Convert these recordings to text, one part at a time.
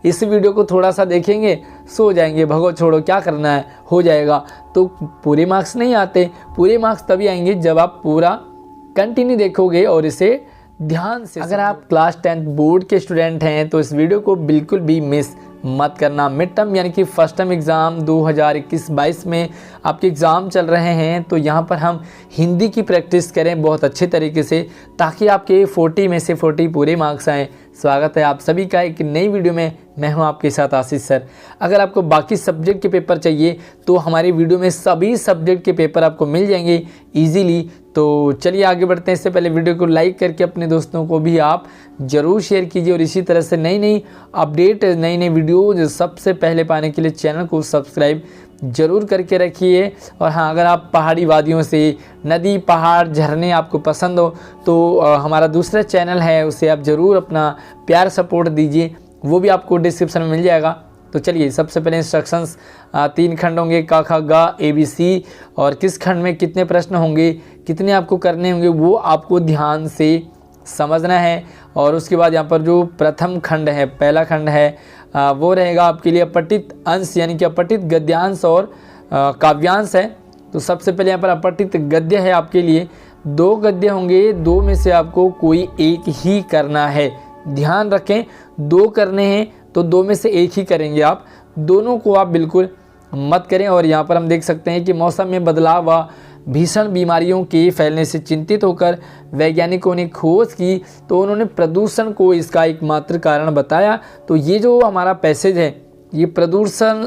इस वीडियो को थोड़ा सा देखेंगे, सो जाएंगे, भगो छोड़ो क्या करना है, हो जाएगा। तो पूरे मार्क्स नहीं आते। पूरे मार्क्स तभी आएंगे जब आप पूरा कंटिन्यू देखोगे और इसे ध्यान से। अगर आप क्लास 10 बोर्ड के स्टूडेंट हैं तो इस वीडियो को बिल्कुल भी मिस मत करना। मिड टर्म यानी कि फर्स्ट टर्म एग्ज़ाम 2021-22 में आपके एग्ज़ाम चल रहे हैं, तो यहाँ पर हम हिंदी की प्रैक्टिस करें बहुत अच्छे तरीके से, ताकि आपके 40 में से 40 पूरे मार्क्स आएँ। स्वागत है आप सभी का एक नई वीडियो में। मैं हूं आपके साथ आशीष सर। अगर आपको बाकी सब्जेक्ट के पेपर चाहिए तो हमारी वीडियो में सभी सब्जेक्ट के पेपर आपको मिल जाएंगे इजीली। तो चलिए आगे बढ़ते हैं। इससे पहले वीडियो को लाइक करके अपने दोस्तों को भी आप ज़रूर शेयर कीजिए, और इसी तरह से नई नई अपडेट, नई नई वीडियो सबसे पहले पाने के लिए चैनल को सब्सक्राइब ज़रूर करके रखिए। और हाँ, अगर आप पहाड़ी वादियों से, नदी, पहाड़, झरने आपको पसंद हो तो हमारा दूसरा चैनल है, उसे आप ज़रूर अपना प्यार सपोर्ट दीजिए, वो भी आपको डिस्क्रिप्शन में मिल जाएगा। तो चलिए सबसे पहले इंस्ट्रक्शंस 3 खंड होंगे, क ख ग ABC, और किस खंड में कितने प्रश्न होंगे, कितने आपको करने होंगे, वो आपको ध्यान से समझना है। और उसके बाद यहाँ पर जो प्रथम खंड है, पहला खंड है, वो रहेगा आपके लिए अपठित अंश यानी कि अपठित गद्यांश और काव्यांश है। तो सबसे पहले यहाँ पर अपठित गद्य है आपके लिए, 2 गद्य होंगे, 2 में से आपको कोई एक ही करना है। ध्यान रखें, 2 करने हैं तो 2 में से एक ही करेंगे आप, दोनों को आप बिल्कुल मत करें। और यहाँ पर हम देख सकते हैं कि मौसम में बदलाव व भीषण बीमारियों के फैलने से चिंतित होकर वैज्ञानिकों ने खोज की, तो उन्होंने प्रदूषण को इसका एकमात्र कारण बताया। तो ये जो हमारा पैसेज है ये प्रदूषण,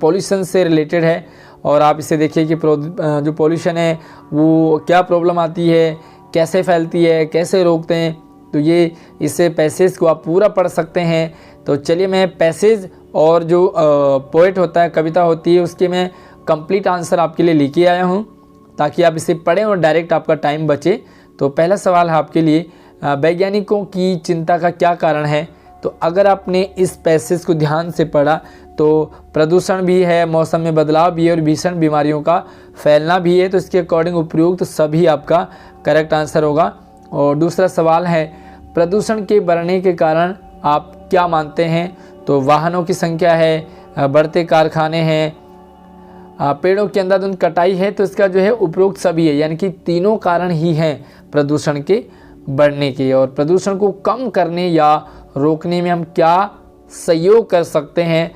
पॉल्यूशन से रिलेटेड है। और आप इसे देखिए कि जो पॉल्यूशन है वो क्या प्रॉब्लम आती है, कैसे फैलती है, कैसे रोकते हैं। तो ये इससे पैसेज को आप पूरा पढ़ सकते हैं। तो चलिए मैं पैसेज और जो पोएट होता है, कविता होती है, उसके मैं कंप्लीट आंसर आपके लिए लेके आया हूँ, ताकि आप इसे पढ़ें और डायरेक्ट आपका टाइम बचे। तो पहला सवाल है आपके लिए, वैज्ञानिकों की चिंता का क्या कारण है। तो अगर आपने इस पैसेज को ध्यान से पढ़ा तो प्रदूषण भी है, मौसम में बदलाव भी है और भीषण बीमारियों का फैलना भी है। तो इसके अकॉर्डिंग उपयुक्त सभी आपका करेक्ट आंसर होगा। और दूसरा सवाल है, प्रदूषण के बढ़ने के कारण आप क्या मानते हैं। तो वाहनों की संख्या है, बढ़ते कारखाने हैं, पेड़ों की अंधाधुंध कटाई है। तो इसका जो है उपरोक्त सभी है, यानी कि तीनों कारण ही हैं प्रदूषण के बढ़ने के। और प्रदूषण को कम करने या रोकने में हम क्या सहयोग कर सकते हैं।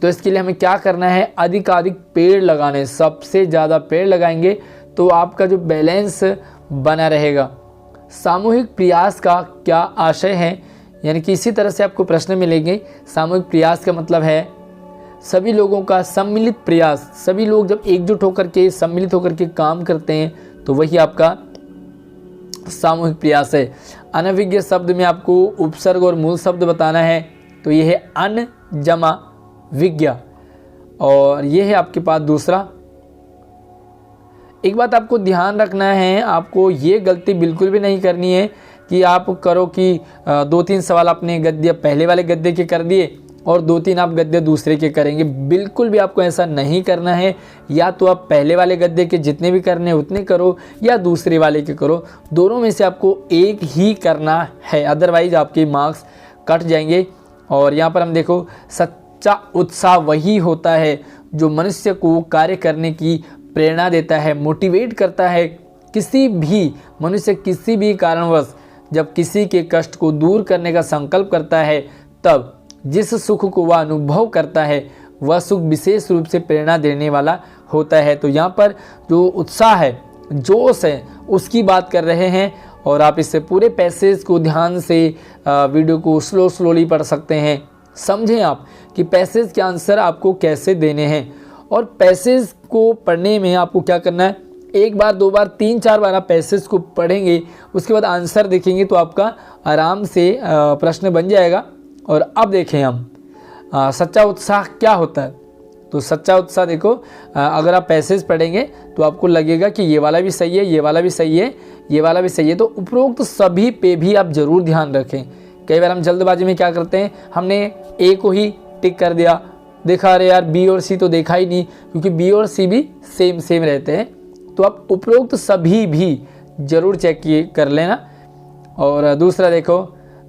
तो इसके लिए हमें क्या करना है, अधिकाधिक पेड़ लगाने, सबसे ज़्यादा पेड़ लगाएंगे तो आपका जो बैलेंस बना रहेगा। सामूहिक प्रयास का क्या आशय है, यानी कि इसी तरह से आपको प्रश्न मिलेंगे। सामूहिक प्रयास का मतलब है सभी लोगों का सम्मिलित प्रयास, सभी लोग जब एकजुट होकर के, सम्मिलित होकर के काम करते हैं तो वही आपका सामूहिक प्रयास है। अनभिज्ञ शब्द में आपको उपसर्ग और मूल शब्द बताना है। तो ये है अन जमा विज्ञ, और ये है आपके पास दूसरा। एक बात आपको ध्यान रखना है, आपको ये गलती बिल्कुल भी नहीं करनी है कि आप करो कि 2-3 सवाल आपने गद्य पहले वाले गद्य के कर दिए और 2-3 आप गद्य दूसरे के करेंगे। बिल्कुल भी आपको ऐसा नहीं करना है। या तो आप पहले वाले गद्य के जितने भी करने उतने करो, या दूसरे वाले के करो, दोनों में से आपको एक ही करना है, अदरवाइज आपके मार्क्स कट जाएंगे। और यहाँ पर हम देखो, सच्चा उत्साह वही होता है जो मनुष्य को कार्य करने की प्रेरणा देता है, मोटिवेट करता है। किसी भी मनुष्य किसी भी कारणवश जब किसी के कष्ट को दूर करने का संकल्प करता है, तब जिस सुख को वह अनुभव करता है वह सुख विशेष रूप से प्रेरणा देने वाला होता है। तो यहाँ पर जो उत्साह है, जोश है, उसकी बात कर रहे हैं। और आप इससे पूरे पैसेज को ध्यान से, वीडियो को स्लोली पढ़ सकते हैं। समझें आप कि पैसेज के आंसर आपको कैसे देने हैं। और पैसेज को पढ़ने में आपको क्या करना है, 1 बार 2 बार 3-4 बार आप पैसेज को पढ़ेंगे, उसके बाद आंसर देखेंगे तो आपका आराम से प्रश्न बन जाएगा। और अब देखें हम सच्चा उत्साह क्या होता है। तो सच्चा उत्साह देखो, अगर आप पैसेज पढ़ेंगे तो आपको लगेगा कि ये वाला भी सही है, ये वाला भी सही है, ये वाला भी सही है। तो उपरोक्त सभी पे भी आप ज़रूर ध्यान रखें। कई बार हम जल्दबाजी में क्या करते हैं, हमने ए को ही टिक कर दिया, देखा अरे यार बी और सी तो देखा ही नहीं, क्योंकि बी और सी भी सेम रहते हैं। तो आप उपरोक्त सभी भी ज़रूर चेक कर लेना। और दूसरा देखो,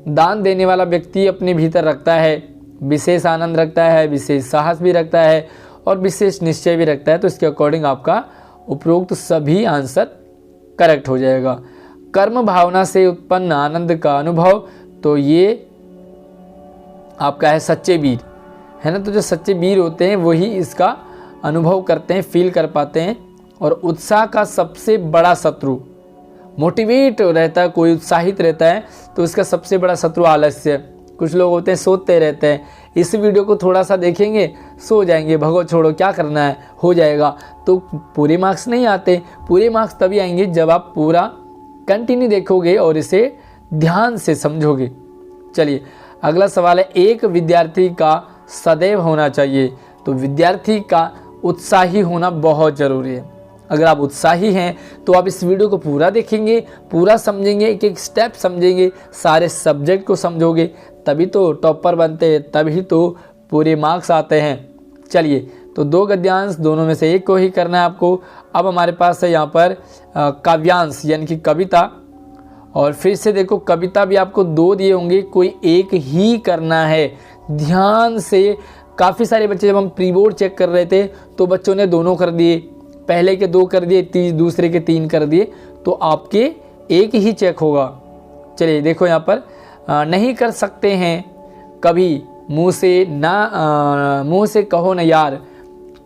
दान देने वाला व्यक्ति अपने भीतर रखता है विशेष आनंद रखता है, विशेष साहस भी रखता है और विशेष निश्चय भी रखता है। तो इसके अकॉर्डिंग आपका उपरोक्त सभी आंसर करेक्ट हो जाएगा। कर्म भावना से उत्पन्न आनंद का अनुभव, तो ये आपका है सच्चे वीर, है ना। तो जो सच्चे वीर होते हैं वही इसका अनुभव करते हैं, फील कर पाते हैं। और उत्साह का सबसे बड़ा शत्रु, मोटिवेट रहता है कोई, उत्साहित रहता है तो इसका सबसे बड़ा शत्रु आलस्य। कुछ लोग होते हैं सोते रहते हैं, इस वीडियो को थोड़ा सा देखेंगे सो जाएंगे, भगो छोड़ो क्या करना है हो जाएगा। तो पूरे मार्क्स नहीं आते। पूरे मार्क्स तभी आएंगे जब आप पूरा कंटिन्यू देखोगे और इसे ध्यान से समझोगे। चलिए अगला सवाल है, एक विद्यार्थी का सदैव होना चाहिए। तो विद्यार्थी का उत्साही होना बहुत ज़रूरी है। अगर आप उत्साही हैं तो आप इस वीडियो को पूरा देखेंगे, पूरा समझेंगे, एक एक स्टेप समझेंगे, सारे सब्जेक्ट को समझोगे, तभी तो टॉपर बनते हैं, तभी तो पूरे मार्क्स आते हैं। चलिए तो 2 गद्यांश दोनों में से एक को ही करना है आपको। अब हमारे पास है यहाँ पर काव्यांश यानी कि कविता। और फिर से देखो कविता भी आपको 2 दिए होंगे, कोई एक ही करना है। ध्यान से, काफ़ी सारे बच्चे जब हम प्री बोर्ड चेक कर रहे थे तो बच्चों ने दोनों कर दिए, पहले के 2 कर दिए, दूसरे के 3 कर दिए, तो आपके एक ही चेक होगा। चलिए देखो यहाँ पर नहीं कर सकते हैं कभी मुँह से कहो न यार,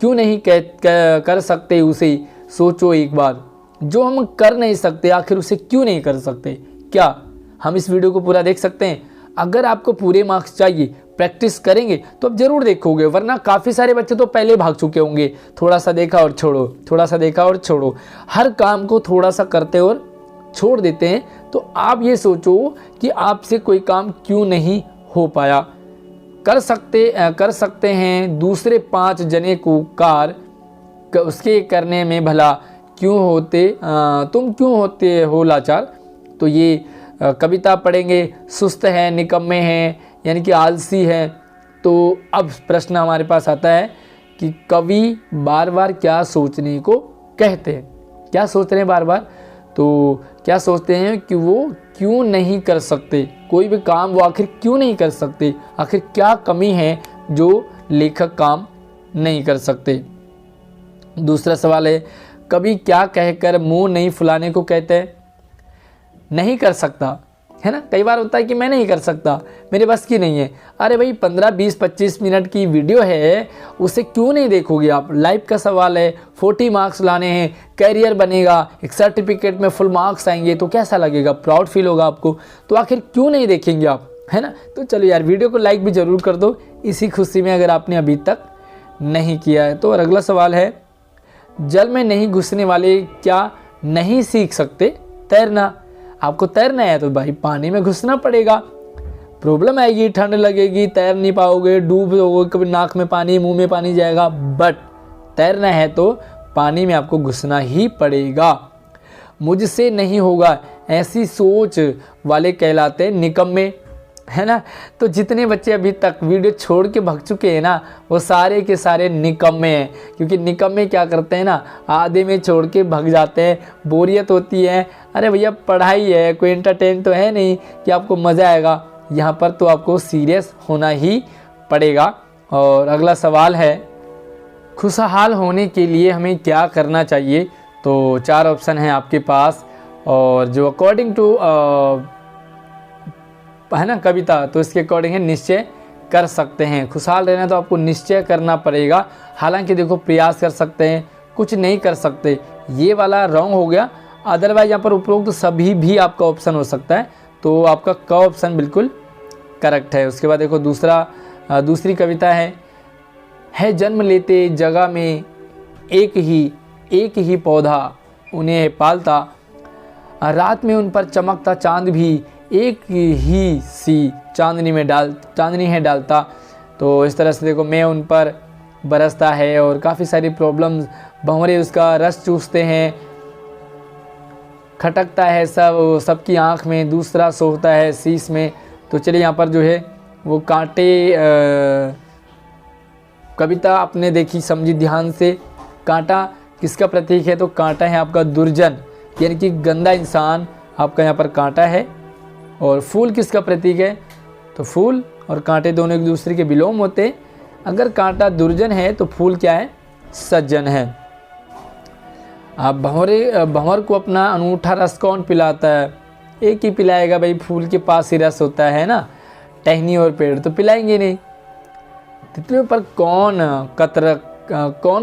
क्यों नहीं कर सकते उसे सोचो एक बार। जो हम कर नहीं सकते आखिर उसे क्यों नहीं कर सकते। क्या हम इस वीडियो को पूरा देख सकते हैं? अगर आपको पूरे मार्क्स चाहिए, प्रैक्टिस करेंगे तो आप जरूर देखोगे, वरना काफ़ी सारे बच्चे तो पहले भाग चुके होंगे। थोड़ा सा देखा और छोड़ो, थोड़ा सा देखा और छोड़ो, हर काम को थोड़ा सा करते और छोड़ देते हैं। तो आप ये सोचो कि आपसे कोई काम क्यों नहीं हो पाया। कर सकते हैं दूसरे 5 जने को कार, उसके करने में भला तुम क्यों होते हो लाचार। तो ये कविता पढ़ेंगे। सुस्त है, निकम्मे हैं यानी कि आलसी है। तो अब प्रश्न हमारे पास आता है कि कवि बार बार क्या सोचने को कहते हैं। क्या सोच रहे हैं बार बार? तो क्या सोचते हैं कि वो क्यों नहीं कर सकते कोई भी काम, वो आखिर क्यों नहीं कर सकते, आखिर क्या कमी है जो लेखक काम नहीं कर सकते। दूसरा सवाल है, कवि क्या कहकर मुंह नहीं फुलाने को कहते हैं। नहीं कर सकता, है ना। कई बार होता है कि मैं नहीं कर सकता, मेरे बस की नहीं है। अरे भाई 15, 20, 25 मिनट की वीडियो है, उसे क्यों नहीं देखोगे आप। लाइव का सवाल है, 40 मार्क्स लाने हैं, कैरियर बनेगा, एक सर्टिफिकेट में फुल मार्क्स आएंगे तो कैसा लगेगा, प्राउड फील होगा आपको। तो आखिर क्यों नहीं देखेंगे आप, है ना। तो चलो यार वीडियो को लाइक भी ज़रूर कर दो इसी खुशी में, अगर आपने अभी तक नहीं किया है तो। और अगला सवाल है, जल में नहीं घुसने वाले क्या नहीं सीख सकते तैरना। आपको तैरना है तो भाई पानी में घुसना पड़ेगा, प्रॉब्लम आएगी, ठंड लगेगी, तैर नहीं पाओगे, डूब जाओगे, कभी नाक में पानी, मुंह में पानी जाएगा। बट तैरना है तो पानी में आपको घुसना ही पड़ेगा। मुझसे नहीं होगा ऐसी सोच वाले कहलाते निकम्मे, है ना। तो जितने बच्चे अभी तक वीडियो छोड़ के भाग चुके हैं ना, वो सारे के सारे निकम्मे हैं। क्योंकि निकम्मे क्या करते हैं ना, आधे में छोड़ के भाग जाते हैं, बोरियत होती है। अरे भैया पढ़ाई है, कोई एंटरटेन तो है नहीं कि आपको मज़ा आएगा। यहाँ पर तो आपको सीरियस होना ही पड़ेगा। और अगला सवाल है, खुशहाल होने के लिए हमें क्या करना चाहिए। तो 4 ऑप्शन हैं आपके पास, और जो अकॉर्डिंग टू है ना कविता, तो इसके अकॉर्डिंग है निश्चय कर सकते हैं। खुशहाल रहना तो आपको निश्चय करना पड़ेगा। हालांकि देखो प्रयास कर सकते हैं, कुछ नहीं कर सकते, ये वाला रॉन्ग हो गया। अदरवाइज यहाँ पर उपरोक्त सभी भी आपका ऑप्शन हो सकता है, तो आपका क ऑप्शन बिल्कुल करेक्ट है। उसके बाद देखो दूसरी कविता है जन्म लेते जगह में एक ही पौधा उन्हें पालता, रात में उन पर चमकता चांद भी एक ही सी चांदनी है डालता। तो इस तरह से देखो मैं उन पर बरसता है, और काफ़ी सारी प्रॉब्लम्स, भंवरे उसका रस चूसते हैं, खटकता है सबकी आँख में, दूसरा सोता है शीश में। तो चलिए यहाँ पर जो है वो कांटे कविता आपने देखी समझी ध्यान से। कांटा किसका प्रतीक है, तो कांटा है आपका दुर्जन यानी कि गंदा इंसान, आपका यहाँ पर कांटा है। और फूल किसका प्रतीक है, तो फूल और कांटे दोनों एक दूसरे के विलोम होते। अगर कांटा दुर्जन है तो फूल क्या है, सज्जन है। अब भंवर को अपना अनूठा रस कौन पिलाता है, एक ही पिलाएगा भाई, फूल के पास ही रस होता है ना, टहनी और पेड़ तो पिलाएंगे नहीं। तितलियों पर कौन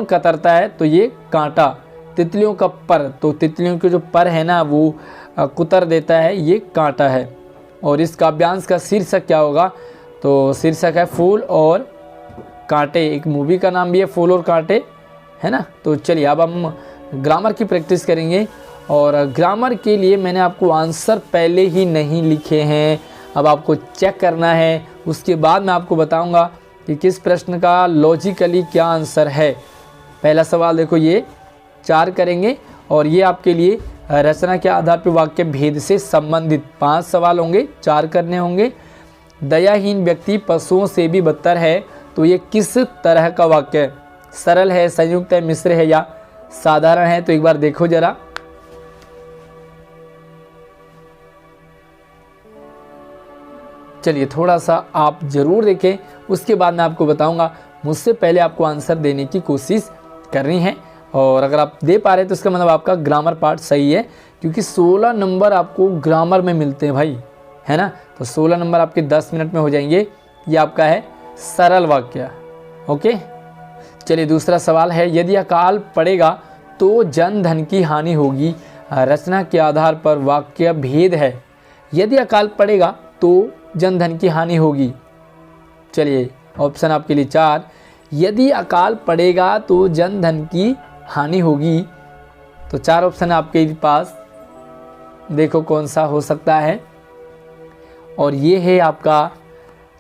कतरता है, तो ये कांटा। तितलियों का पर, तो तितलियों के जो पर है ना वो कुतर देता है, ये कांटा है। और इस काव्यांश का शीर्षक क्या होगा, तो शीर्षक है फूल और कांटे। एक मूवी का नाम भी है फूल और कांटे, है ना। तो चलिए अब हम ग्रामर की प्रैक्टिस करेंगे। और ग्रामर के लिए मैंने आपको आंसर पहले ही नहीं लिखे हैं, अब आपको चेक करना है। उसके बाद मैं आपको बताऊंगा कि किस प्रश्न का लॉजिकली क्या आंसर है। पहला सवाल देखो, ये 4 करेंगे और ये आपके लिए रचना के आधार पर वाक्य भेद से संबंधित 5 सवाल होंगे, 4 करने होंगे। दयाहीन व्यक्ति पशुओं से भी बदतर है, तो ये किस तरह का वाक्य है, सरल है, संयुक्त है, मिश्र है या साधारण है। तो एक बार देखो जरा, चलिए थोड़ा सा आप जरूर देखें, उसके बाद मैं आपको बताऊंगा। मुझसे पहले आपको आंसर देने की कोशिश करनी है, और अगर आप दे पा रहे हैं तो इसका मतलब आपका ग्रामर पार्ट सही है, क्योंकि 16 नंबर आपको ग्रामर में मिलते हैं भाई, है ना। तो 16 नंबर आपके 10 मिनट में हो जाएंगे। ये आपका है सरल वाक्य। ओके, चलिए दूसरा सवाल है, यदि अकाल पड़ेगा तो जन धन की हानि होगी। रचना के आधार पर वाक्य भेद है। यदि अकाल पड़ेगा तो जन धन की हानि होगी। चलिए ऑप्शन आपके लिए 4, यदि अकाल पड़ेगा तो जन धन की हानि होगी। तो 4 ऑप्शन आपके पास, देखो कौन सा हो सकता है। और ये है आपका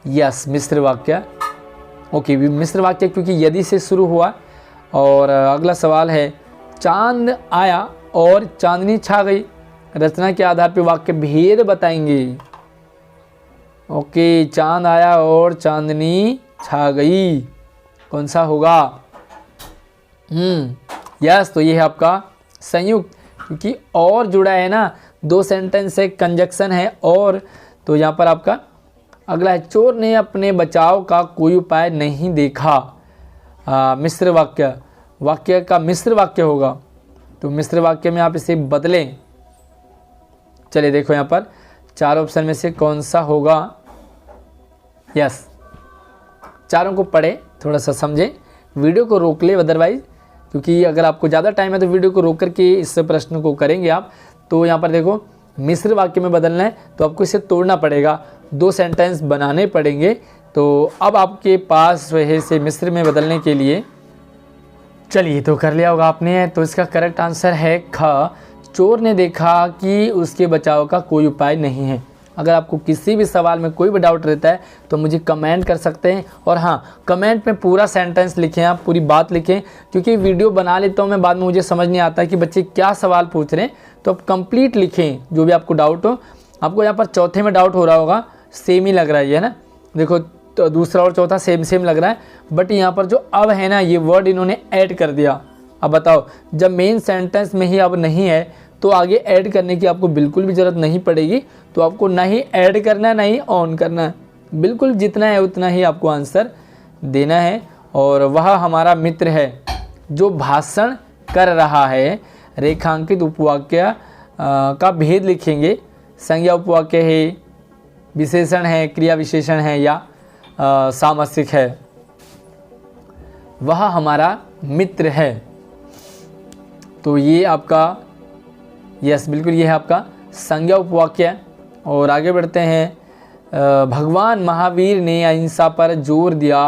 यस, मिश्र वाक्य। ओके, मिश्र वाक्य क्योंकि यदि से शुरू हुआ। और अगला सवाल है, चांद आया और चांदनी छा गई। रचना के आधार पर वाक्य भेद बताएंगे। ओके, चांद आया और चांदनी छा गई, कौन सा होगा। यस, तो ये है आपका संयुक्त, क्योंकि और जुड़ा है ना, 2 सेंटेंस है, कंजक्शन है और। तो यहाँ पर आपका अगला है, चोर ने अपने बचाव का कोई उपाय नहीं देखा। मिश्र वाक्य, वाक्य का मिश्र वाक्य होगा, तो मिश्र वाक्य में आप इसे बदलें। चलिए देखो यहाँ पर 4 ऑप्शन में से कौन सा होगा। यस, चारों को पढ़े, थोड़ा सा समझें, वीडियो को रोक ले अदरवाइज, क्योंकि अगर आपको ज़्यादा टाइम है तो वीडियो को रोक करके इस प्रश्न को करेंगे आप। तो यहाँ पर देखो, मिश्र वाक्य में बदलना है तो आपको इसे तोड़ना पड़ेगा, 2 सेंटेंस बनाने पड़ेंगे। तो अब आपके पास वह से मिश्र में बदलने के लिए, चलिए तो कर लिया होगा आपने। तो इसका करेक्ट आंसर है ख, चोर ने देखा कि उसके बचाव का कोई उपाय नहीं है। अगर आपको किसी भी सवाल में कोई भी डाउट रहता है तो मुझे कमेंट कर सकते हैं। और हाँ, कमेंट में पूरा सेंटेंस लिखें, आप पूरी बात लिखें, क्योंकि वीडियो बना लेता हूँ मैं, बाद में मुझे समझ नहीं आता कि बच्चे क्या सवाल पूछ रहे हैं। तो आप कंप्लीट लिखें जो भी आपको डाउट हो। आपको यहाँ पर चौथे में डाउट हो रहा होगा, सेम ही लग रहा है ये ना, देखो तो दूसरा और चौथा सेम लग रहा है, बट यहाँ पर जो अब है ना, ये वर्ड इन्होंने ऐड कर दिया। अब बताओ, जब मेन सेंटेंस में ही अब नहीं है तो आगे ऐड करने की आपको बिल्कुल भी ज़रूरत नहीं पड़ेगी। तो आपको ना ही ऐड करना है ना ही ऑन करना है, बिल्कुल जितना है उतना ही आपको आंसर देना है। और वह हमारा मित्र है जो भाषण कर रहा है। रेखांकित उपवाक्य का भेद लिखेंगे। संज्ञा उपवाक्य है, विशेषण है, क्रिया विशेषण है या सामसिक है। वह हमारा मित्र है, तो ये आपका यस बिल्कुल ये है आपका संज्ञा उपवाक्य। और आगे बढ़ते हैं, भगवान महावीर ने अहिंसा पर जोर दिया।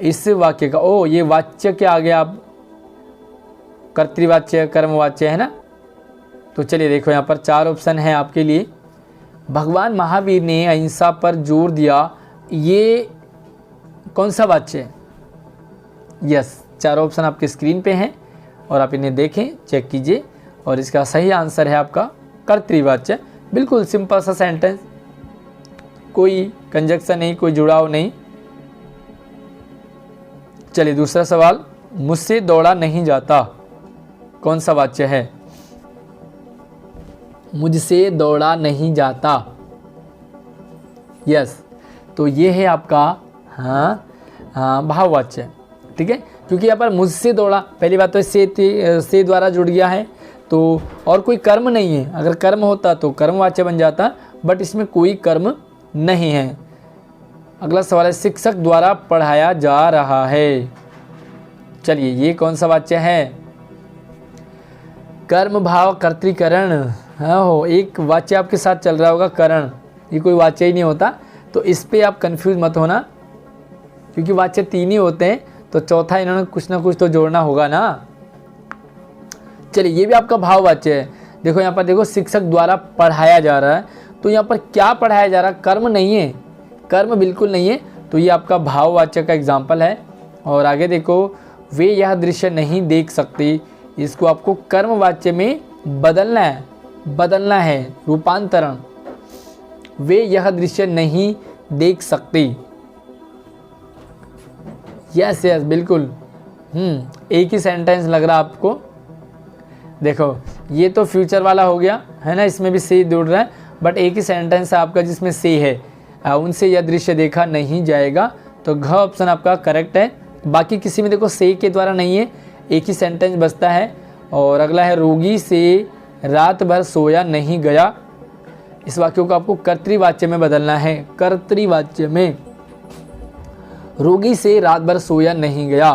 इस वाक्य का ये वाच्य के आगे आप कर्तृवाच्य कर्मवाच्य है ना। तो चलिए देखो यहाँ पर 4 ऑप्शन है आपके लिए। भगवान महावीर ने अहिंसा पर जोर दिया, ये कौन सा वाच्य है। यस, 4 ऑप्शन आपके स्क्रीन पे हैं और आप इन्हें देखें, चेक कीजिए। और इसका सही आंसर है आपका कर्तृवाच्य। बिल्कुल सिंपल सा सेंटेंस, कोई कंजक्शन नहीं, कोई जुड़ाव नहीं। चलिए दूसरा सवाल, मुझसे दौड़ा नहीं जाता, कौन सा वाच्य है। मुझसे दौड़ा नहीं जाता, यस। तो ये है आपका भाववाच्य। ठीक है, क्योंकि यहाँ पर मुझसे दौड़ा, पहली बात तो से द्वारा जुड़ गया है, तो और कोई कर्म नहीं है। अगर कर्म होता तो कर्मवाच्य बन जाता, बट इसमें कोई कर्म नहीं है। अगला सवाल है, शिक्षक द्वारा पढ़ाया जा रहा है। चलिए, ये कौन सा वाच्य है? कर्म भाव कर्तृकरण। हाँ हो, एक वाच्य आपके साथ चल रहा होगा करण, ये कोई वाच्य ही नहीं होता, तो इस पे आप कंफ्यूज मत होना, क्योंकि वाच्य 3 ही होते हैं, तो चौथा इन्होंने कुछ ना कुछ तो जोड़ना होगा ना। चलिए, ये भी आपका भाववाच्य है। देखो यहाँ पर देखो, शिक्षक द्वारा पढ़ाया जा रहा है, तो यहाँ पर क्या पढ़ाया जा रहा है? कर्म नहीं है, कर्म बिल्कुल नहीं है, तो ये आपका भाववाच्य का एग्जाम्पल है। और आगे देखो, वे यह दृश्य नहीं देख सकती, इसको आपको कर्मवाच्य में बदलना है, रूपांतरण। वे यह दृश्य नहीं देख सकती। यस यस, बिल्कुल। एक ही सेंटेंस लग रहा आपको। देखो, ये तो फ्यूचर वाला हो गया है ना, इसमें भी से जुड़ रहा है, बट एक ही सेंटेंस है आपका जिसमें से है। उनसे यह दृश्य देखा नहीं जाएगा, तो घ ऑप्शन आपका करेक्ट है। बाकी किसी में देखो से के द्वारा नहीं है, एक ही सेंटेंस बचता है। और अगला है, रोगी से रात भर सोया नहीं गया। इस वाक्य को आपको कर्तृवाच्य में बदलना है, कर्तृवाच्य में। रोगी से रात भर सोया नहीं गया।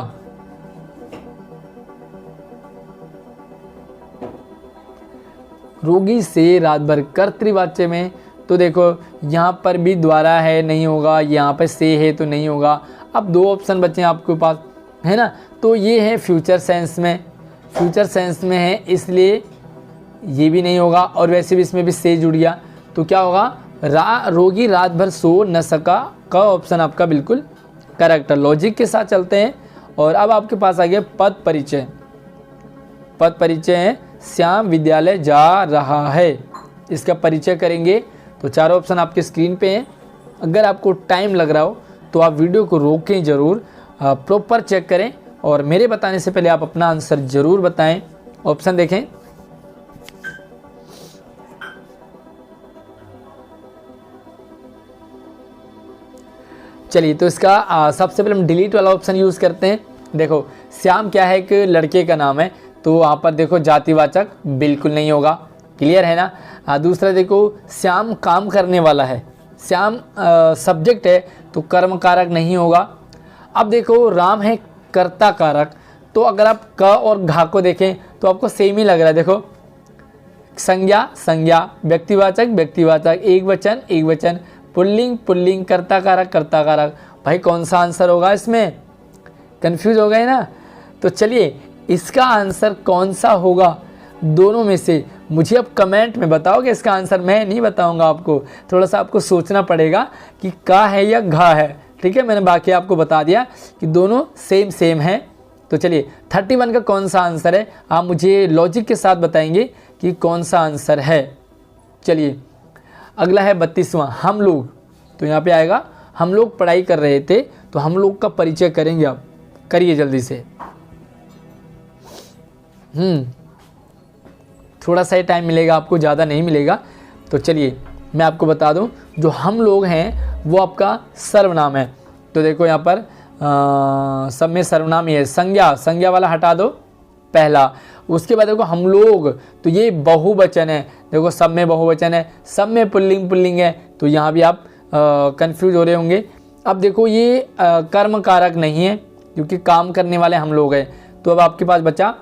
रोगी से रात भर कर्तृवाच्य में, तो देखो यहाँ पर भी द्वारा है, नहीं होगा, यहाँ पर से है तो नहीं होगा। अब 2 ऑप्शन बचे हैं आपके पास, है ना, तो ये है फ्यूचर सेंस में है, इसलिए ये भी नहीं होगा। और वैसे भी इसमें भी से जुड़ गया, तो क्या होगा? रोगी रात भर सो न सका, का ऑप्शन आपका बिल्कुल करेक्ट है। लॉजिक के साथ चलते हैं। और अब आपके पास आ गया पद परिचय। पद परिचय है, श्याम विद्यालय जा रहा है, इसका परिचय करेंगे। तो 4 ऑप्शन आपके स्क्रीन पे हैं। अगर आपको टाइम लग रहा हो तो आप वीडियो को रोकें ज़रूर, प्रॉपर चेक करें, और मेरे बताने से पहले आप अपना आंसर ज़रूर बताएं। ऑप्शन देखें, चलिए, तो इसका सबसे पहले हम डिलीट वाला ऑप्शन यूज़ करते हैं। देखो, श्याम क्या है? एक लड़के का नाम है, तो वहाँ पर देखो जातिवाचक बिल्कुल नहीं होगा, क्लियर है ना। दूसरा देखो, श्याम काम करने वाला है, श्याम सब्जेक्ट है, तो कर्म कारक नहीं होगा। अब देखो, राम है कर्ता कारक, तो अगर आप क और घा को देखें तो आपको सेम ही लग रहा है। देखो, संज्ञा, व्यक्तिवाचक, एक वचन, पुल्लिंग, कर्ता कारक। भाई कौन सा आंसर होगा? इसमें कंफ्यूज हो गए ना। तो चलिए, इसका आंसर कौन सा होगा दोनों में से? मुझे अब कमेंट में बताओगे इसका आंसर, मैं नहीं बताऊंगा आपको। थोड़ा सा आपको सोचना पड़ेगा कि का है या घा है। ठीक है, मैंने बाकी आपको बता दिया कि दोनों सेम है। तो चलिए, 31 का कौन सा आंसर है? आप मुझे लॉजिक के साथ बताएंगे कि कौन सा आंसर है। चलिए, अगला है 32वां, हम लोग। तो यहाँ पे आएगा, हम लोग पढ़ाई कर रहे थे, तो हम लोग का परिचय करेंगे। आप करिए जल्दी से। थोड़ा सा ही टाइम मिलेगा आपको, ज़्यादा नहीं मिलेगा। तो चलिए, मैं आपको बता दूं, जो हम लोग हैं वो आपका सर्वनाम है। तो देखो यहाँ पर सब में सर्वनाम ही है। संज्ञा वाला हटा दो पहला। उसके बाद देखो हम लोग, तो ये बहुवचन है। देखो सब में बहुवचन है, सब में पुल्लिंग है, तो यहाँ भी आप कंफ्यूज हो रहे होंगे। अब देखो, ये कर्म कारक नहीं है, क्योंकि काम करने वाले हम लोग हैं। तो अब आपके पास बचा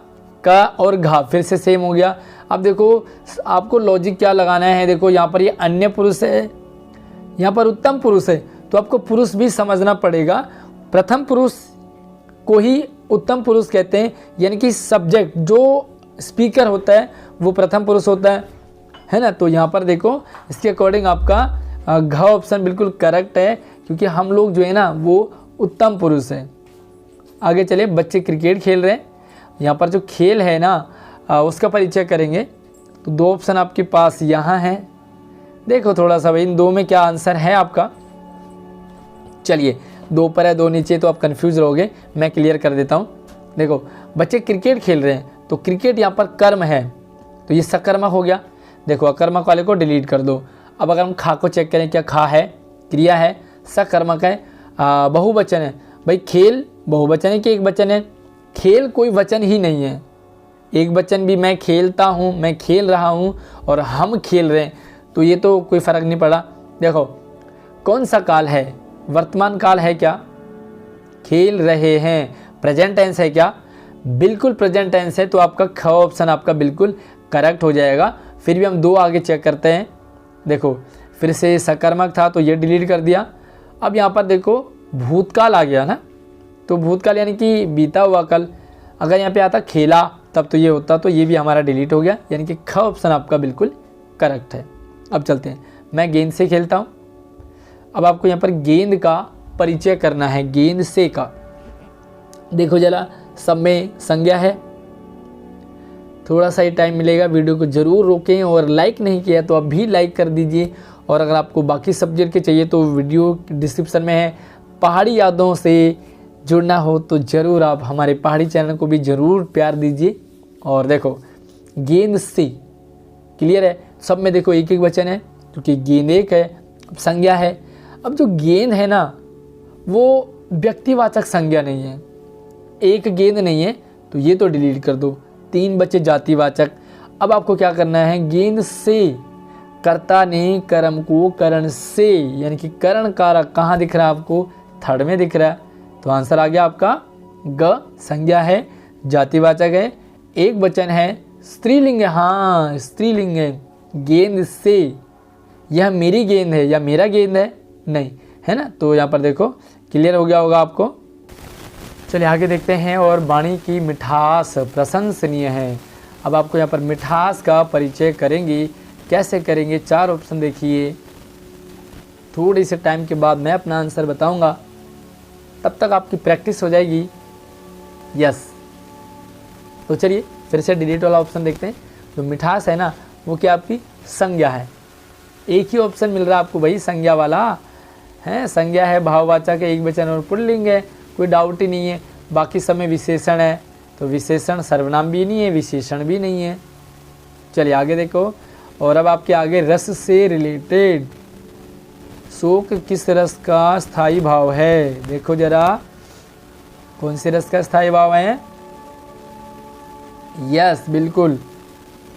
का और घा, फिर से सेम हो गया। अब देखो, आपको लॉजिक क्या लगाना है? देखो यहाँ पर ये अन्य पुरुष है, यहाँ पर उत्तम पुरुष है, तो आपको पुरुष भी समझना पड़ेगा। प्रथम पुरुष को ही उत्तम पुरुष कहते हैं, यानी कि सब्जेक्ट जो स्पीकर होता है वो प्रथम पुरुष होता है ना। तो यहाँ पर देखो, इसके अकॉर्डिंग आपका घ ऑप्शन बिल्कुल करेक्ट है, क्योंकि हम लोग जो है ना वो उत्तम पुरुष है। आगे चले, बच्चे क्रिकेट खेल रहे हैं। यहाँ पर जो खेल है ना उसका परिचय करेंगे। तो 2 ऑप्शन आपके पास यहाँ हैं। देखो थोड़ा सा भाई, इन 2 में क्या आंसर है आपका? चलिए, 2 ऊपर है 2 नीचे, तो आप कंफ्यूज रहोगे, मैं क्लियर कर देता हूँ। देखो, बच्चे क्रिकेट खेल रहे हैं, तो क्रिकेट यहाँ पर कर्म है, तो ये सकर्मक हो गया। देखो, अकर्मक वाले को डिलीट कर दो। अब अगर हम खा को चेक करें, क्या खा है? क्रिया है, सकर्मक है, बहुवचन है। भाई खेल बहुवचन है कि एक वचन है? खेल कोई वचन ही नहीं है, एक वचन भी। मैं खेलता हूँ, मैं खेल रहा हूँ और हम खेल रहे हैं, तो ये तो कोई फ़र्क नहीं पड़ा। देखो कौन सा काल है? वर्तमान काल है क्या? खेल रहे हैं। प्रेजेंट टेंस है क्या? बिल्कुल प्रेजेंट टेंस है, तो आपका ख ऑप्शन आपका बिल्कुल करेक्ट हो जाएगा। फिर भी हम 2 आगे चेक करते हैं। देखो फिर से सकर्मक था तो ये डिलीट कर दिया। अब यहाँ पर देखो भूतकाल आ गया ना, तो भूतकाल यानी कि बीता हुआ कल। अगर यहाँ पे आता खेला तब तो ये होता, तो ये भी हमारा डिलीट हो गया, यानी कि ख ऑप्शन आपका बिल्कुल करेक्ट है। अब चलते हैं, मैं गेंद से खेलता हूँ। अब आपको यहाँ पर गेंद का परिचय करना है, गेंद से का। देखो जरा सब में संज्ञा है। थोड़ा सा ही टाइम मिलेगा, वीडियो को ज़रूर रोकें, और लाइक नहीं किया तो अभी लाइक कर दीजिए। और अगर आपको बाकी सब्जेक्ट के चाहिए तो वीडियो डिस्क्रिप्शन में है। पहाड़ी यादों से जुड़ना हो तो ज़रूर आप हमारे पहाड़ी चैनल को भी ज़रूर प्यार दीजिए। और देखो गेंद से क्लियर है, सब में देखो एक एक वचन है क्योंकि गेंद एक है, संज्ञा है। अब जो गेंद है ना वो व्यक्तिवाचक संज्ञा नहीं है, एक गेंद नहीं है, तो ये तो डिलीट कर दो। 3 बचे जातिवाचक। अब आपको क्या करना है, गेंद से, कर्ता ने कर्म को करण से, यानी कि करण कारक कहाँ दिख रहा है आपको? थर्ड में दिख रहा है, तो आंसर आ गया आपका ग। संज्ञा है, जातिवाचक है, एक वचन है, स्त्रीलिंग है। हाँ स्त्रीलिंग है। गेंद से, यह मेरी गेंद है या मेरा गेंद है? नहीं, है ना। तो यहाँ पर देखो क्लियर हो गया होगा आपको। चलिए आगे देखते हैं। और वाणी की मिठास प्रशंसनीय है। अब आपको यहाँ पर मिठास का परिचय करेंगे, कैसे करेंगे? 4 ऑप्शन देखिए। थोड़ी से टाइम के बाद मैं अपना आंसर बताऊंगा, तब तक आपकी प्रैक्टिस हो जाएगी। यस, तो चलिए फिर से डिलीट वाला ऑप्शन देखते हैं। जो मिठास है ना वो क्या आपकी संज्ञा है। एक ही ऑप्शन मिल रहा है आपको भाई, संज्ञा वाला है। संज्ञा है, भाववाचक है, एक वचन और पुल्लिंग है, कोई डाउट ही नहीं है। बाकी सब में विशेषण है, तो विशेषण सर्वनाम भी नहीं है, विशेषण भी नहीं है। चलिए आगे देखो। और अब आपके आगे रस से रिलेटेड, शोक किस रस का स्थायी भाव है? देखो जरा कौन से रस का स्थायी भाव है? यस बिल्कुल,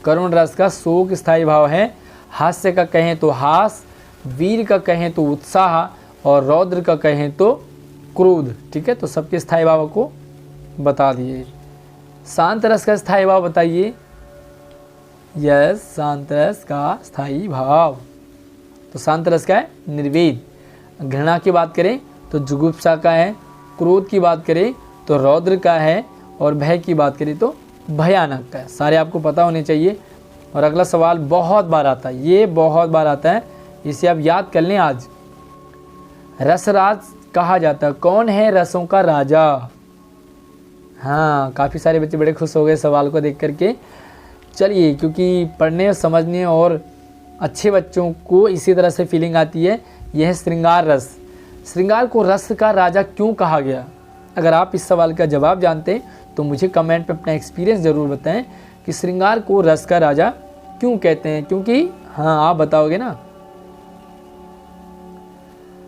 करुण रस का शोक स्थायी भाव है। हास्य का कहें तो हास, वीर का कहें तो उत्साह, और रौद्र का कहें तो क्रोध। ठीक है, तो सबके स्थायी भाव को बता दिए। शांत रस का स्थायी भाव बताइए। यस, शांत रस का स्थायी भाव, तो शांत रस का है निर्वेद। घृणा की बात करें तो जुगुप्सा का है, क्रोध की बात करें तो रौद्र का है, और भय की बात करें तो भयानक का है। सारे आपको पता होने चाहिए। और अगला सवाल बहुत बार आता है, ये बहुत बार आता है, इसे आप याद कर लें आज। रसराज कहा जाता है, कौन है रसों का राजा? हाँ, काफ़ी सारे बच्चे बड़े खुश हो गए सवाल को देख करके। चलिए, क्योंकि पढ़ने समझने और अच्छे बच्चों को इसी तरह से फीलिंग आती है। यह है श्रृंगार रस। श्रृंगार को रस का राजा क्यों कहा गया? अगर आप इस सवाल का जवाब जानते हैं तो मुझे कमेंट पे अपना एक्सपीरियंस ज़रूर बताएं कि श्रृंगार को रस का राजा क्यों कहते हैं। क्योंकि हाँ, आप बताओगे ना।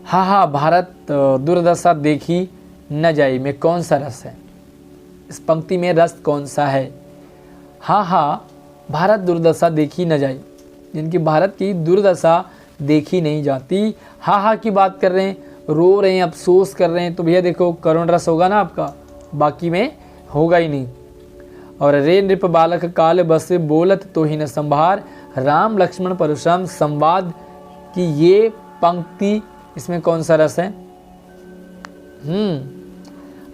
हाँ, भारत दुर्दशा देखी न जाई में कौन सा रस है? इस पंक्ति में रस कौन सा है? हाँ, भारत दुर्दशा देखी न जाई, जिनकी भारत की दुर्दशा देखी नहीं जाती। हाँ की बात कर रहे हैं, रो रहे हैं, अफसोस कर रहे हैं, तो भैया देखो करुण रस होगा ना आपका, बाकी में होगा ही नहीं। और रे नृप बालक काल बस बोलत तो ही न संभार, राम लक्ष्मण परशुराम संवाद की ये पंक्ति, इसमें कौन सा रस है?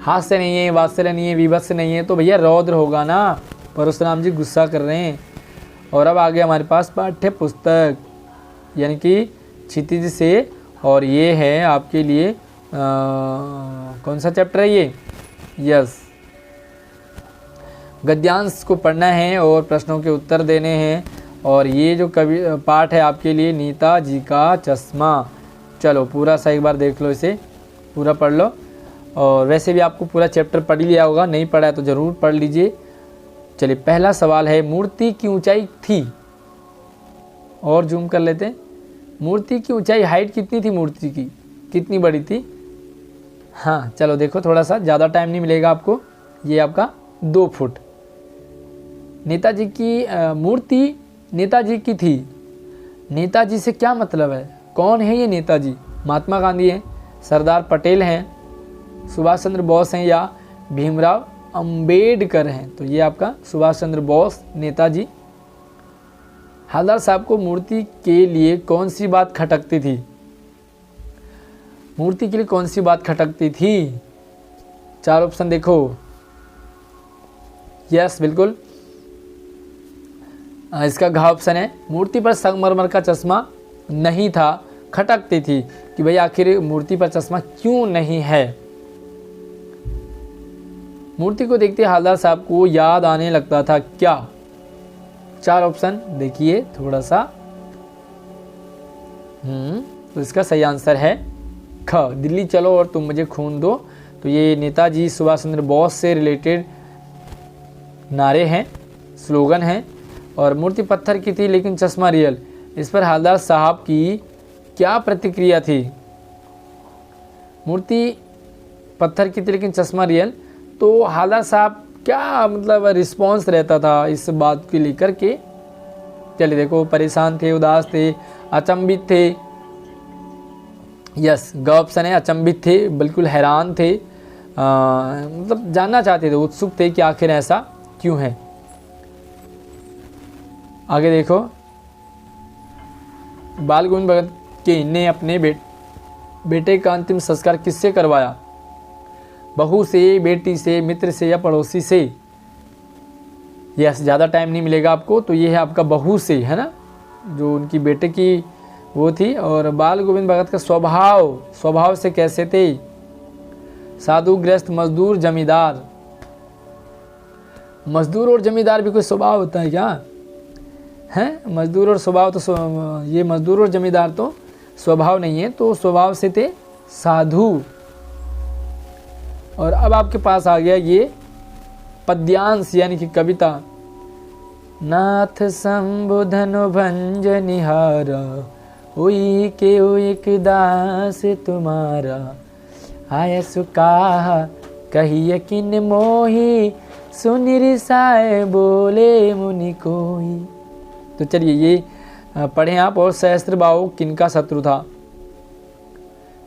हास्य नहीं है, वात्सल्य नहीं है, विभत्स नहीं है, तो भैया रौद्र होगा ना। परशुराम जी गुस्सा कर रहे हैं। और अब आगे हमारे पास पाठ्य पुस्तक, यानी कि क्षितिज से, और ये है आपके लिए कौन सा चैप्टर है ये? यस, गद्यांश को पढ़ना है और प्रश्नों के उत्तर देने हैं। और ये जो कवि पाठ है आपके लिए नीता जी का चश्मा। चलो पूरा सा एक बार देख लो, इसे पूरा पढ़ लो। और वैसे भी आपको पूरा चैप्टर पढ़ लिया होगा, नहीं पढ़ा है तो ज़रूर पढ़ लीजिए। चलिए पहला सवाल है, मूर्ति की ऊंचाई थी, और जूम कर लेते हैं। मूर्ति की ऊंचाई, हाइट कितनी थी मूर्ति की? कितनी बड़ी थी? हाँ चलो देखो, थोड़ा सा ज़्यादा टाइम नहीं मिलेगा आपको। ये आपका 2 फुट। नेताजी की मूर्ति नेताजी की थी। नेताजी से क्या मतलब है? कौन है ये नेताजी? महात्मा गांधी हैं, सरदार पटेल हैं, सुभाष चंद्र बोस हैं या भीमराव अंबेडकर हैं? तो ये आपका सुभाष चंद्र बोस नेताजी। हवलदार साहब को मूर्ति के लिए कौन सी बात खटकती थी? मूर्ति के लिए कौन सी बात खटकती थी? 4 ऑप्शन देखो। यस बिल्कुल, इसका घ ऑप्शन है। मूर्ति पर संगमरमर का चश्मा नहीं था, खटकती थी कि भाई आखिर मूर्ति पर चश्मा क्यों नहीं है। मूर्ति को देखते हवलदार साहब को याद आने लगता था क्या? 4 ऑप्शन देखिए थोड़ा सा। तो इसका सही आंसर है ख, दिल्ली चलो और तुम मुझे खून दो। तो ये नेताजी सुभाष चंद्र बोस से रिलेटेड नारे हैं, स्लोगन हैं। और मूर्ति पत्थर की थी लेकिन चश्मा रियल, इस पर हवलदार साहब की क्या प्रतिक्रिया थी? मूर्ति पत्थर की थी लेकिन चश्मा रियल, तो हवलदार साहब क्या मतलब रिस्पॉन्स रहता था इस बात को लेकर के? चलिए देखो, परेशान थे, उदास थे, अचंभित थे। यस ग ऑप्शन है, अचंभित थे, बिल्कुल हैरान थे, मतलब जानना चाहते थे, उत्सुक थे कि आखिर ऐसा क्यों है। आगे देखो, बाल गोविंद भगत के ने अपने बेटे का अंतिम संस्कार किससे करवाया? बहू से, बेटी से, मित्र से या पड़ोसी से? यस ज़्यादा टाइम नहीं मिलेगा आपको। तो ये है आपका बहू से, है ना, जो उनकी बेटे की वो थी। और बाल गोविंद भगत का स्वभाव से कैसे थे? साधु, गृहस्थ, मजदूर, जमींदार? मजदूर और जमींदार भी कोई स्वभाव होता है क्या? हैं, मजदूर और स्वभाव तो ये मजदूर और जमींदार तो स्वभाव नहीं है, तो स्वभाव से थे साधु। और अब आपके पास आ गया ये पद्यांश यानी कि कविता। नाथ संबोधन भंज निहारा, हुई के एक दास तुम्हारा, आय सुकाहा कही यकीन मोही, सुनि रिसाए बोले मुनि कोई। तो चलिए ये पढ़ें आप। और सहस्त्रबाहु किनका शत्रु था?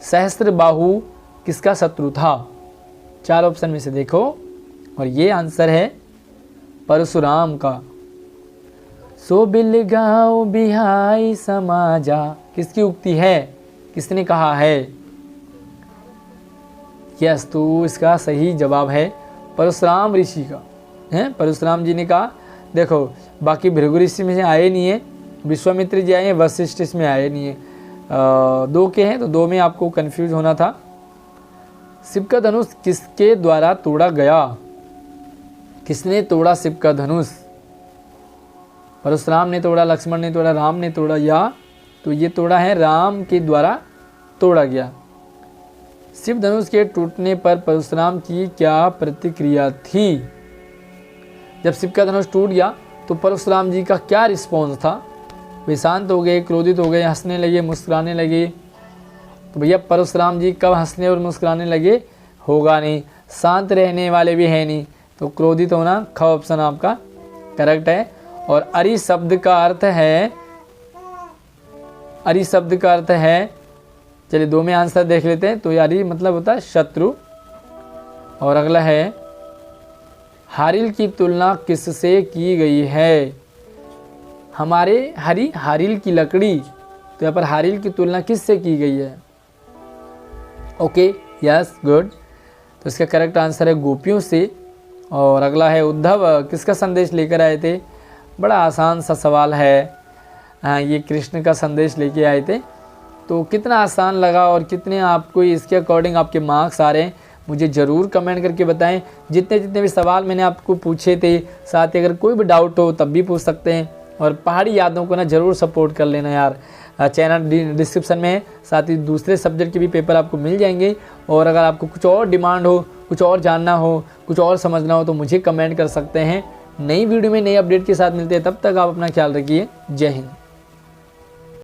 सहस्त्रबाहु किसका शत्रु था? 4 ऑप्शन में से देखो, और ये आंसर है परशुराम का। सो बिल गाँव बिहाई समाजा, किसकी उक्ति है? किसने कहा है? यस, तो इसका सही जवाब है परशुराम ऋषि का, है परशुराम जी ने कहा। देखो बाकी भृगु ऋषि में से आए नहीं है, विश्वामित्र जी आए हैं, वशिष्ठ इसमें आए नहीं है। 2 के हैं तो 2 में आपको कंफ्यूज होना था। शिव का धनुष किसके द्वारा तोड़ा गया? किसने तोड़ा शिव का धनुष? परशुराम ने तोड़ा, लक्ष्मण ने तोड़ा, राम ने तोड़ा, या तो ये तोड़ा है राम के द्वारा तोड़ा गया। शिव धनुष के टूटने पर परशुराम की क्या प्रतिक्रिया थी? जब शिव का धनुष टूट गया तो परशुराम जी का क्या रिस्पॉन्स था? वे शांत हो गए, क्रोधित हो गए, हंसने लगे, मुस्कुराने लगे? तो भैया परशुराम जी कब हंसने और मुस्कुराने लगे? होगा नहीं, शांत रहने वाले भी है नहीं, तो क्रोधित होना ख ऑप्शन आपका करेक्ट है। और अरि शब्द का अर्थ है, अरि शब्द का अर्थ है, चलिए 2 में आंसर देख लेते हैं। तो ये अरि मतलब होता है शत्रु। और अगला है हारिल की तुलना किससे की गई है? हमारे हारिल की लकड़ी, तो यहाँ पर हारिल की तुलना किससे की गई है? Okay yes good. तो इसका करेक्ट आंसर है गोपियों से। और अगला है उद्धव किसका संदेश लेकर आए थे? बड़ा आसान सा सवाल है। ये कृष्ण का संदेश लेके आए थे। तो कितना आसान लगा और कितने आपको इसके अकॉर्डिंग आपके मार्क्स आ रहे हैं मुझे ज़रूर कमेंट करके बताएं। जितने भी सवाल मैंने आपको पूछे थे, साथ ही अगर कोई भी डाउट हो तब भी पूछ सकते हैं। और पहाड़ी यादों को ना ज़रूर सपोर्ट कर लेना यार। चैनल डिस्क्रिप्शन में है, साथ ही दूसरे सब्जेक्ट के भी पेपर आपको मिल जाएंगे। और अगर आपको कुछ और डिमांड हो, कुछ और जानना हो, कुछ और समझना हो तो मुझे कमेंट कर सकते हैं। नई वीडियो में नई अपडेट के साथ मिलते हैं, तब तक आप अपना ख्याल रखिए। जय हिंद।